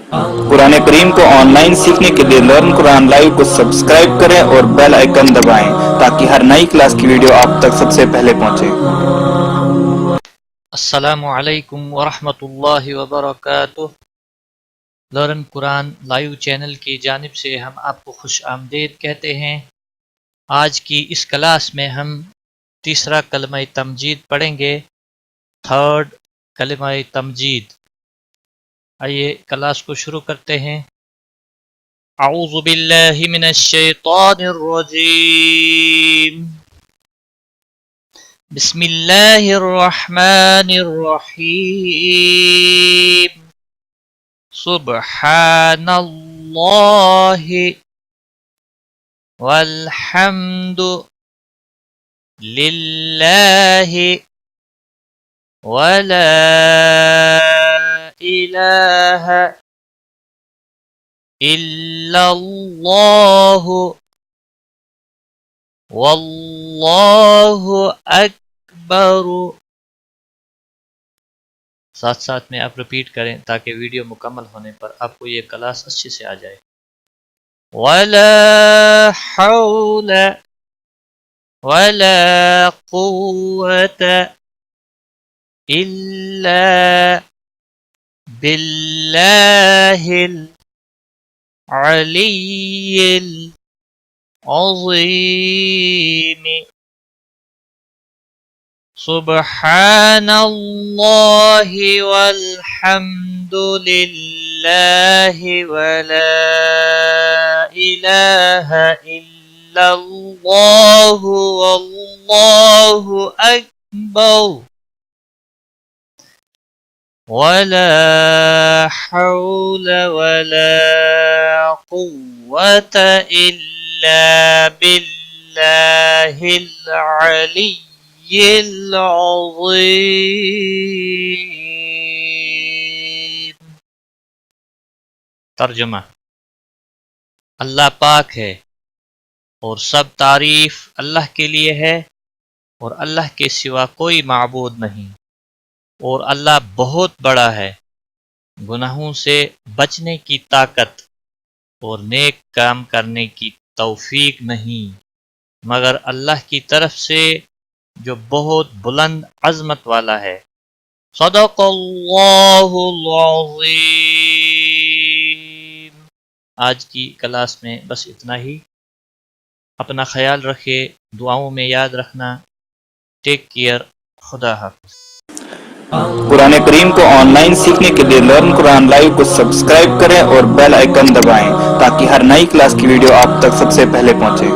कुरान करीम को ऑनलाइन सीखने के लिए लर्न कुरान लाइव को सब्सक्राइब करें और बेल आइकन दबाएं ताकि हर नई क्लास की वीडियो आप तक सबसे पहले पहुंचे। अस्सलामु अलैकुम वरहमतुल्लाहि वबरकातुह। लर्न कुरान लाइव चैनल की जानिब से हम आपको खुश आमदीद कहते हैं। आज की इस क्लास में हम तीसरा कलमा तमजीद पढ़ेंगे, थर्ड कलमा तमजीद। आइए क्लास को शुरू करते हैं। अऊज़ु बिल्लाहि मिनश शैतानिर रजीम। बिस्मिल्लाहिर रहमानिर रहीम। सुब्हानल्लाहि वल्हम्दु लिल्लाहि वला इलाहा इल्लल्लाहु वल्लाहु अकबर। साथ साथ में आप रिपीट करें ताकि वीडियो मुकम्मल होने पर आपको ये क्लास अच्छे से आ जाए। वला हौल वला कुव्वत इल्ला बिल्लाहिल अलिय्यिल अज़ीम। सुब्हानल्लाहि वल्हम्दुलिल्लाहि वला इलाहा इल्लल्लाहु वल्लाहु अकबर। वला हौल वला कुव्वत इल्ला बिल्लाहिल अलिय्यिल अज़ीम। तर्जुमा। अल्लाह पाक है और सब तारीफ अल्लाह के लिए है और अल्लाह के सिवा कोई माबूद नहीं, और अल्लाह बहुत बड़ा है। गुनाहों से बचने की ताकत और नेक काम करने की तौफीक नहीं मगर अल्लाह की तरफ से जो बहुत बुलंद अज़मत वाला है। सदक़ल्लाहुल अज़ीम। आज की क्लास में बस इतना ही। अपना ख्याल रखिए, दुआओं में याद रखना। Take care. खुदा हाफ़िज़। कुरान करीम को ऑनलाइन सीखने के लिए लर्न कुरान लाइव को सब्सक्राइब करें और बेल आइकन दबाएं ताकि हर नई क्लास की वीडियो आप तक सबसे पहले पहुंचे।